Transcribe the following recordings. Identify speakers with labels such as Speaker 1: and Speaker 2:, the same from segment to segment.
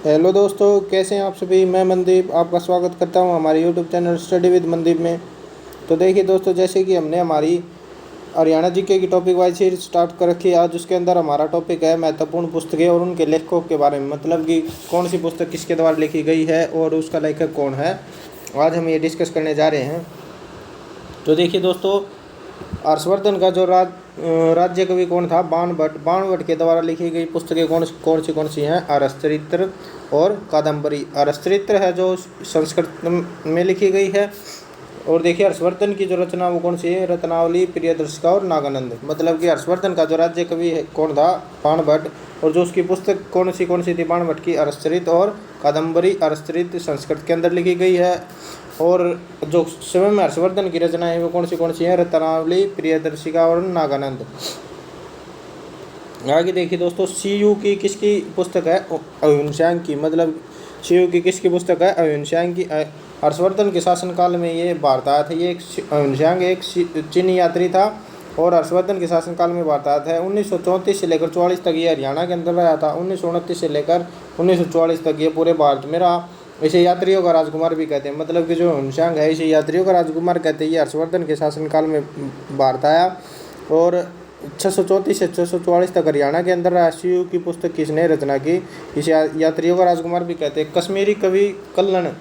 Speaker 1: Hello दोस्तों, कैसे हैं आप सभी। मैं मनदीप आपका स्वागत करता हूं हमारे YouTube channel study with Mandeep में। तो देखिए दोस्तों, जैसे कि हमने हमारी हरियाणा जीके की टॉपिक वाइज सीरीज स्टार्ट कर रखी है। आज उसके अंदर हमारा टॉपिक है महत्वपूर्ण पुस्तकें और उनके लेखकों के बारे में, मतलब कि कौन सी पुस्तक किसके द्वारा लिखी गई है और उसका लेखक कौन है। आज हम ये डिस्कस करने जा रहे हैं। तो देखिए दोस्तों, हर्षवर्धन का जो राज्य कवि कौन था? बाणभट्ट के द्वारा लिखी गई पुस्तकें कौन सी हैं? अरसचरित्र और कादम्बरी। अरसचरित्र है जो संस्कृत में लिखी गई है। और देखिए हर्षवर्धन की जो रचना वो कौन सी है? रत्नावली, प्रियदर्शिका और नागानंद। मतलब कि हर्षवर्धन का जो राज्य कवि है कौन था? बाणभट्ट। और जो उसकी पुस्तक कौन सी थी बाणभट्ट की? अरसचरित्र और कादम्बरी। अरसचरित्र संस्कृत के अंदर लिखी गई है। और जो स्वयं हर्षवर्धन की रचना है वो कौन सी है? रत्नावली, प्रियदर्शिका और नागानंद। आगे देखिए दोस्तों, सीयू की किसकी पुस्तक है? अहिंसांग की। मतलब सीयू की किसकी पुस्तक है? अहिंसांग की। हर्षवर्धन के शासनकाल में ये भारत आया था। ये अहिंसांग एक चीनी यात्री था और हर्षवर्धन के शासनकाल में भारत आया था। 1934 से लेकर 44 तक ये हरियाणा के अंदर रहा था। 1929 से लेकर 1944 तक ये पूरे भारत में रहा। इसे यात्रियों का राजकुमार भी कहते हैं। मतलब कि जो अहिंसांग है इसे यात्रियों का राजकुमार कहते हैं। ये हर्षवर्धन के शासनकाल में भारत आया और 634 से 644 तक हरियाणा के अंदर रहा। सीयू की पुस्तक किसने रचना की? इसे यात्रियों का राजकुमार भी कहते हैं। कश्मीरी कवि कल्लन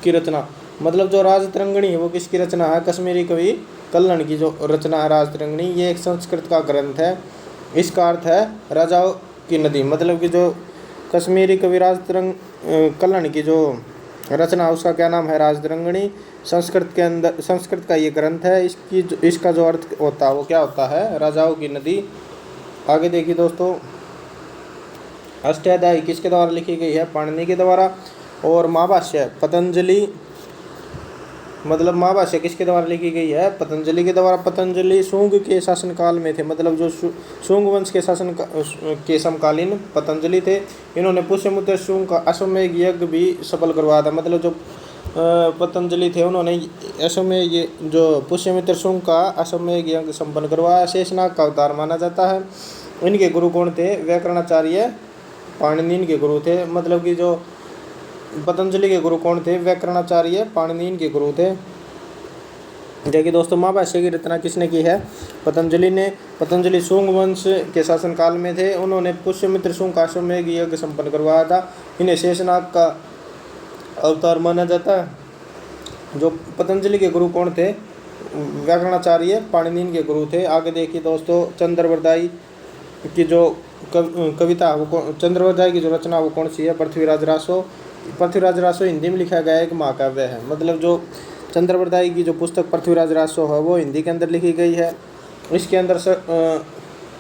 Speaker 1: की रचना, मतलब जो राजतरंगिणी है वो किसकी रचना है? कश्मीरी कवि कल्लन की जो रचना है राजतरंगिणी, ये एक संस्कृत का ग्रंथ है। इसका अर्थ है राजाओं की नदी। मतलब कि जो कश्मीरी कवि कल्लन की जो रचना उसका क्या नाम है? राजतरंगिणी। संस्कृत का ये ग्रंथ है। इसका जो अर्थ होता है वो क्या होता है? राजाओं की नदी। आगे देखिए दोस्तों, अष्टाध्यायी किसके द्वारा लिखी गई है? पाणिनि के द्वारा। और महाभाष्य पतंजलि, मतलब महाभाष्य किसके द्वारा लिखी गई है? पतंजलि के द्वारा। पतंजलि शुंग के शासनकाल में थे। मतलब जो शुंग वंश के शासन के समकालीन पतंजलि थे। इन्होंने पुष्यमित्र शुंग का अश्वमेध यज्ञ भी सफल करवाया था। मतलब जो पतंजलि थे उन्होंने जो पुष्यमित्र शुंग का अश्वमेध यज्ञ संपन्न करवाया। शेषनाग का अवतार माना जाता है। इनके गुरु कौन थे? व्याकरणाचार्य पाणिनि इनके गुरु थे। मतलब कि जो पतंजलि के गुरु कौन थे? व्याकरणाचार्य पाणिनि के गुरु थे। देखिए दोस्तों, महाभाष्य की रचना किसने की है? पतंजलि ने। पतंजलि शुंग वंश के शासनकाल में थे। उन्होंने पुष्यमित्र शुंग का अश्वमेध यज्ञ संपन्न करवाया था। इन्हें शेषनाग का अवतार माना जाता है। जो पतंजलि के गुरु कौन थे? व्याकरणाचार्य पाणिनि के गुरु थे। आगे देखिए दोस्तों, चंद्रवरदाई की जो कविता वो चंद्रवरदाई की जो रचना वो कौन सी है? पृथ्वीराज रासो। पृथ्वीराज रासो हिंदी में लिखा गया एक महाकाव्य है। मतलब जो चंद्रवरदाई की जो पुस्तक पृथ्वीराज रासो है वो हिंदी के अंदर लिखी गई है। इसके अंदर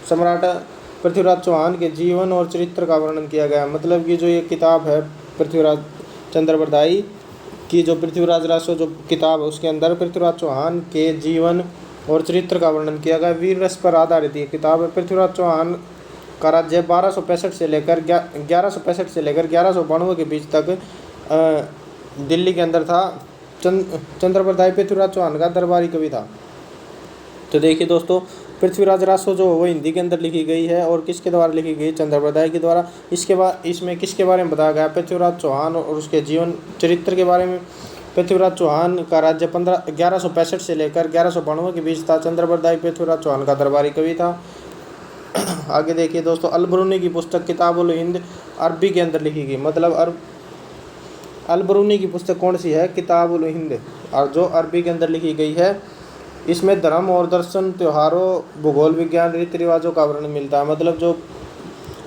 Speaker 1: सम्राट पृथ्वीराज चौहान के जीवन और चरित्र का वर्णन किया गया है। मतलब कि जो ये किताब है पृथ्वीराज चंद्रवरदाई की, जो पृथ्वीराज रासो जो किताब है उसके अंदर पृथ्वीराज चौहान के जीवन और चरित्र का वर्णन किया गया। वीर रस पर आधारित ये किताब है। पृथ्वीराज चौहान का राज्य 1165 से लेकर 1192 के बीच तक दिल्ली के अंदर था। चंद्रवरदाई पृथ्वीराज चौहान का दरबारी कवि था। तो देखिए दोस्तों, पृथ्वीराज रासो जो वो हिंदी के अंदर लिखी गई है और किसके द्वारा लिखी गई? चंद्रवरदाई के द्वारा। इसके बाद इसमें किसके बारे में बताया गया? पृथ्वीराज चौहान और उसके जीवन चरित्र के बारे में। पृथ्वीराज चौहान का राज्य 1165 से लेकर 1192 के बीच था। चंद्रवरदाई पृथ्वीराज चौहान का दरबारी कवि था। आगे देखिए दोस्तों, अल-बरूनी की पुस्तक किताबुल हिंद अरबी के अंदर लिखी गई। मतलब अल-बरूनी की पुस्तक कौन सी है? किताबुल हिंद, और जो अरबी के अंदर लिखी गई है। इसमें धर्म और दर्शन, त्योहारों, भूगोल विज्ञान, रीति रिवाजों का वर्णन मिलता है। मतलब जो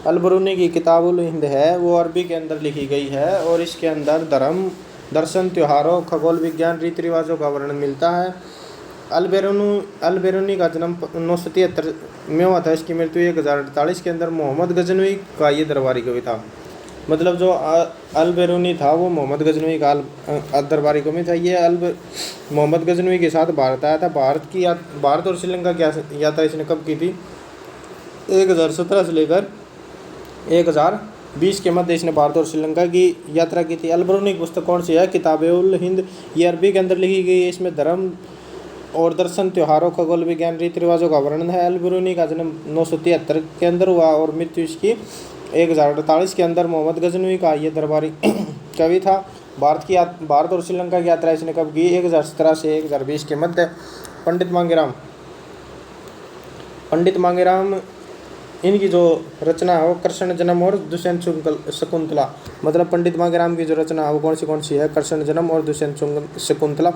Speaker 1: अल-बरूनी की किताबुल हिंद है वो अरबी के अंदर लिखी गई है और इसके अंदर धर्म, दर्शन, त्योहारों, खगोल विज्ञान, रीति रिवाजों का वर्णन मिलता है। अल-बेरूनी का जन्म 973 में हुआ था। इसकी मृत्यु 1048 के अंदर। मोहम्मद गजनवी का ये दरबारी कवि था। मतलब जो अल-बेरूनी था वो मोहम्मद गजनवी का दरबारी कवि था। ये मोहम्मद गजनवी के साथ भारत आया था। भारत और श्रीलंका की यात्रा इसने कब की थी? 1017 से लेकर 1020 के मध्य इसने भारत और श्रीलंका की यात्रा की थी। अल-बरूनी की पुस्तक कौन सी है? किताबुल हिंद। ये अरबी के अंदर लिखी गई है। इसमें धर्म और दर्शन, त्योहारों, खगोल विज्ञान, रीति रिवाजों का वर्णन है। अल-बरूनी का जन्म 973 के अंदर हुआ और मृत्यु इसकी 1048 के अंदर मोहम्मद गजनवी का ये दरबारी कवि था। भारत और श्रीलंका की यात्रा इसने कब की? 1017 से 1020 के मध्य। पंडित मांगेराम इनकी जो रचना है वो कृष्ण जन्म और दुष्यंत शकुंतला। मतलब पंडित मांगेराम की जो रचना है वो कौन सी है? कृष्ण जन्म और दुष्यंत शकुंतला।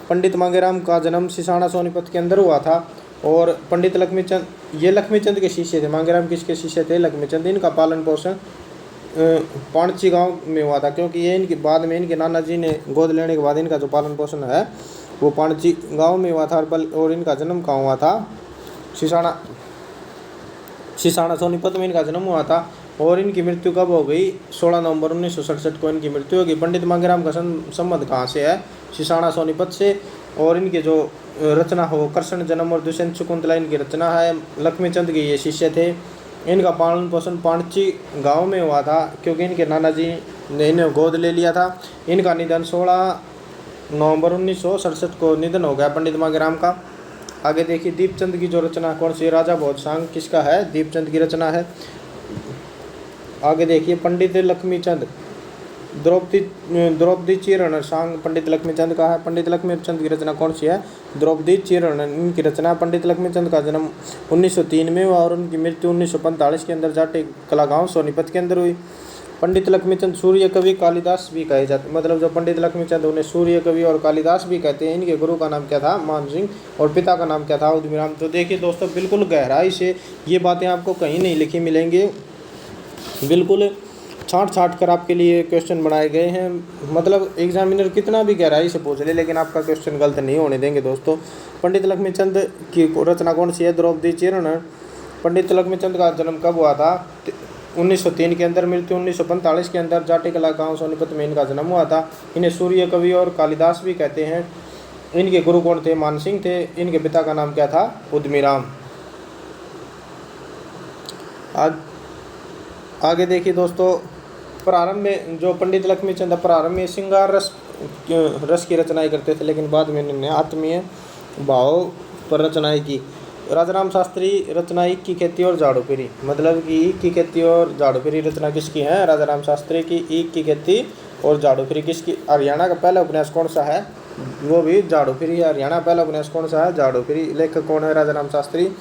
Speaker 1: पंडित मांगेराम का जन्म सिसाना सोनीपत के अंदर हुआ था। और पंडित लक्ष्मीचंद, ये लक्ष्मीचंद के शिष्य थे। मांगेराम किसके शिष्य थे? लक्ष्मीचंद। इनका पालन पोषण पाणची गांव में हुआ था, क्योंकि ये इनके बाद में इनके नाना जी ने गोद लेने के बाद इनका जो पालन पोषण है वो पाणची गांव में हुआ था। और इनका जन्म कहाँ हुआ था? सिसाना सोनीपत में इनका जन्म हुआ था। और इनकी मृत्यु कब हो गई? 16 नवंबर 1967 को इनकी मृत्यु होगी। पंडित मांगेराम का संबंध कहाँ से है? सिसाना सोनीपत से। और इनके जो रचना हो कृष्ण जन्म और दुष्यंत शकुंतला इनकी रचना है। लक्ष्मीचंद के ये शिष्य थे। इनका पालन पोषण पाणची गांव में हुआ था, क्योंकि इनके नाना जी ने इन्हें गोद ले लिया था। इनका निधन 16 नवंबर 1967 को निधन हो गया पंडित मांगेराम का। आगे देखिए दीपचंद की जो रचना कौन सी? राजा भोज सांग किसका है? दीपचंद की रचना है। आगे देखिए पंडित लक्ष्मीचंद, द्रौपदी चीरण सांग पंडित लक्ष्मीचंद का है। पंडित लक्ष्मीचंद की रचना कौन सी है? द्रौपदी चीरण इनकी रचना। पंडित लक्ष्मीचंद का जन्म 1903 में हुआ और उनकी मृत्यु 1945 के अंदर जाटे कला गाँव सोनीपत के अंदर हुई। पंडित लक्ष्मीचंद सूर्य कवि कालिदास भी कहे जाते, मतलब जो पंडित लक्ष्मीचंद उन्हें सूर्य कवि और कालिदास भी कहते हैं। इनके गुरु का नाम क्या था? मान सिंह। और पिता का नाम क्या था? उदमीराम। तो देखिए दोस्तों बिल्कुल गहराई से ये बातें आपको कहीं नहीं लिखी मिलेंगी, बिल्कुल छाँट कर आपके लिए क्वेश्चन बनाए गए हैं। मतलब एग्जामिनर कितना भी गहराई से पूछ ले लेकिन आपका क्वेश्चन गलत नहीं होने देंगे दोस्तों। पंडित लक्ष्मीचंद की रचना कौन सी है? द्रौपदी चीरण। पंडित लक्ष्मीचंद का जन्म कब हुआ था? 1903 के अंदर। मृत्यु 1945 के अंदर जाटे कला गाँव सोनीपत में इनका जन्म हुआ था। इन्हें सूर्य कवि और कालिदास भी कहते हैं। इनके गुरु कौन थे? मान सिंह थे। इनके पिता का नाम क्या था? उदमीराम। आगे देखिए दोस्तों, प्रारंभ में जो पंडित लक्ष्मीचंद प्रारंभ में श्रृंगार रस की रचनाएं करते थे, लेकिन बाद में इन्होंने आत्मीय भाव पर रचनाएं की। राजाराम शास्त्री रचना ईख की खेती और झाड़ू फिरी। मतलब कि ईख की खेती और झाड़ू फिरी रचना किसकी है? राजाराम शास्त्री की। ईख की खेती और झाड़ू फिरी किसकी? हरियाणा का पहला उपन्यास कौन सा है? वो भी झाड़ू फिरी है। हरियाणा पहला उपन्यास कौन सा है? झाड़ू फिरी। लेखक कौन है? राजाराम शास्त्री।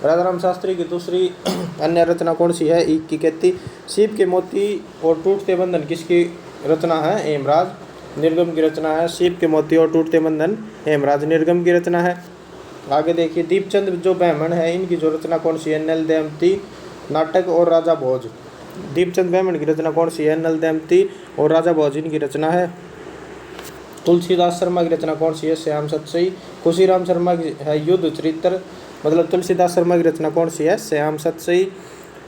Speaker 1: राजाराम शास्त्री की दूसरी अन्य रचना कौन सी है? ईख की खेती। सीप के मोती और टूटते बंधन किसकी रचना है? हेमराज निर्गम की रचना है। सीप के मोती और टूटते बंधन हेमराज निर्गम की रचना है। आगे देखिए दीपचंद जो ब्राह्मण है इनकी जो रचना कौन सी है? नल दमयंती नाटक और राजा भोज। दीपचंद ब्राह्मण की रचना कौन सी है? नल दमयंती और राजा भोज इनकी रचना है। तुलसीदास शर्मा की रचना कौन सी है? श्याम सतसई। खुशीराम शर्मा की है युद्ध चरित्र। मतलब तुलसीदास शर्मा की रचना कौन सी है? श्याम सतसई।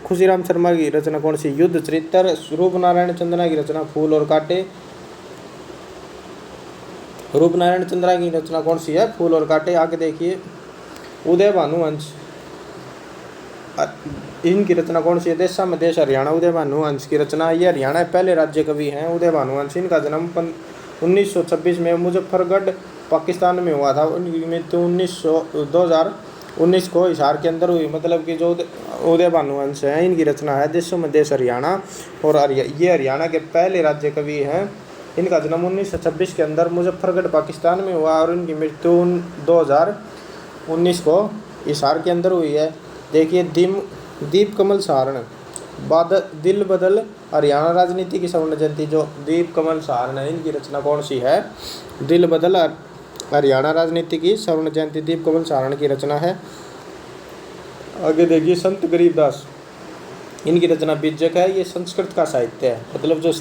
Speaker 1: खुशीराम शर्मा की रचना कौन सी? युद्ध चरित्र। रूपनारायण चंद्रा की रचना फूल और कांटे। रूपनारायण चंद्रा की रचना कौन सी है? फूल और कांटे। आगे देखिए उदय भानुवंश इनकी रचना कौन सी है? देशा में देश हरियाणा। उदय भानुवंश की रचना, ये हरियाणा पहले राज्य कवि हैं उदय भानुवंश। इनका जन्म 1926 में मुजफ्फरगढ़ पाकिस्तान में हुआ था। उनकी मृत्यु 2019 को हिसार के अंदर हुई। मतलब कि जो उदय भानुवंश हैं इनकी रचना है देशों में देश हरियाणा। और ये हरियाणा के पहले राज्य कवि हैं। इनका जन्म 1926 के अंदर मुजफ्फरगढ़ पाकिस्तान में हुआ और इनकी मृत्यु 2019 को हिसार के अंदर हुई है। देखिए दीप कमल सहारण दिल बदल हरियाणा राजनीति की स्वर्ण जयंती। जो दीप कमल सहारण है इनकी रचना कौन सी है? दिल बदल हरियाणा राजनीति की स्वर्ण जयंती दीप कमल सहारण की रचना है। आगे देखिए संत गरीबदास इनकी रचना बीजक है। ये संस्कृत का साहित्य है। मतलब जो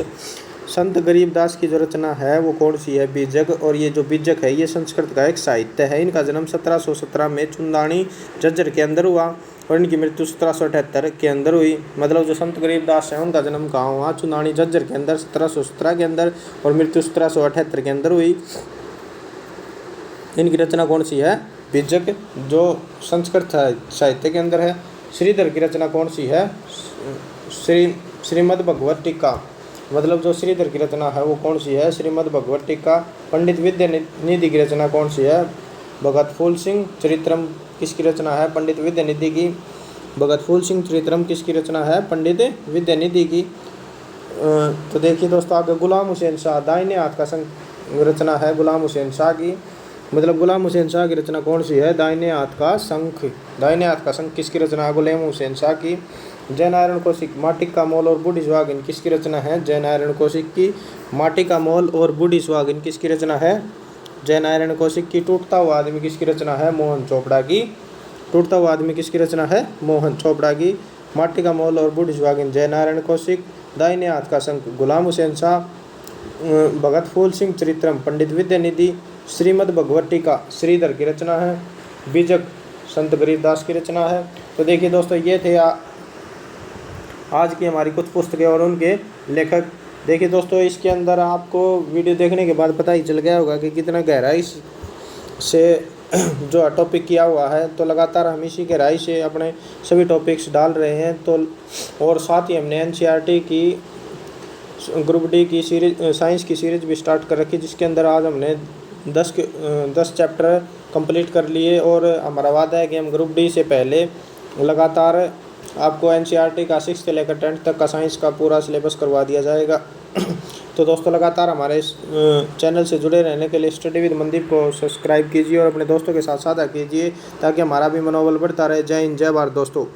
Speaker 1: संत गरीबदास की जो रचना है वो कौन सी है? बीजक। और ये जो बीजक है ये संस्कृत का एक साहित्य है। इनका जन्म 1717 में चुंदानी झज्जर के अंदर हुआ और इनकी मृत्यु 1778 के अंदर हुई। मतलब जो संत गरीबदास है उनका जन्म कहाँ हुआ? चुंदानी झज्जर के अंदर 1717 के अंदर और मृत्यु 1778 के अंदर हुई। इनकी रचना कौन सी है? बीजक, जो संस्कृत साहित्य के अंदर है। श्रीधर की रचना कौन सी है? श्रीमद् भगवत टीका। मतलब जो श्रीधर की रचना है वो कौन सी है? श्रीमद् भगवत टीका। पंडित विद्यानिधि की रचना कौन सी है? भगत फूल सिंह चरित्रम किसकी रचना है? पंडित विद्यानिधि की। भगत फूल सिंह चरित्रम किसकी रचना है? पंडित विद्यानिधि की। तो देखिए दोस्तों आगे गुलाम हुसैन शाह, दाहिने हाथ का शंख रचना है गुलाम हुसैन शाह की। मतलब गुलाम हुसैन शाह की रचना कौन सी है? दाहिने हाथ का शंख। दाहिने हाथ का शंख किसकी रचना है? गुलाम हुसैन शाह की। जयनारायण कौशिक, माटी का मोल और बूढ़ी सुहागिन किसकी रचना है? जयनारायण कौशिक की। माटी का मोल और बूढ़ी सुहागिन किसकी रचना है? जयनारायण कौशिक की। टूटता हुआ आदमी किसकी रचना है? मोहन चोपड़ा की। टूटता हुआ आदमी किसकी रचना है? मोहन चोपड़ा की। माटी का मोल और बूढ़ी सुहागिन जयनारायण कौशिक। दाहिने हाथ का शंख गुलाम हुसैन शाह। भगत फूल सिंह चरित्रम पंडित विद्यानिधि। श्रीमद् भगवती का श्रीधर की रचना है। बीजक संत गरीबदास की रचना है। तो देखिए दोस्तों ये थे आज की हमारी कुछ पुस्तकें और उनके लेखक। देखिए दोस्तों इसके अंदर आपको वीडियो देखने के बाद पता ही चल गया होगा कि कितना गहराई से जो टॉपिक किया हुआ है। तो लगातार हम इसी गहराई से अपने सभी टॉपिक्स डाल रहे हैं। तो और साथ ही हमने एनसीईआरटी की ग्रुप डी की सीरीज साइंस की सीरीज भी स्टार्ट कर रखी, जिसके अंदर आज हमने 10 चैप्टर कंप्लीट कर लिए। और हमारा वादा है कि हम ग्रुप डी से पहले लगातार आपको एनसीईआरटी का 6 से लेकर 10 तक का साइंस का पूरा सिलेबस करवा दिया जाएगा। तो दोस्तों लगातार हमारे इस चैनल से जुड़े रहने के लिए स्टडी विद मनदीप को सब्सक्राइब कीजिए और अपने दोस्तों के साथ साझा कीजिए ताकि हमारा भी मनोबल बढ़ता रहे। जय हिंद, जय भारत दोस्तों।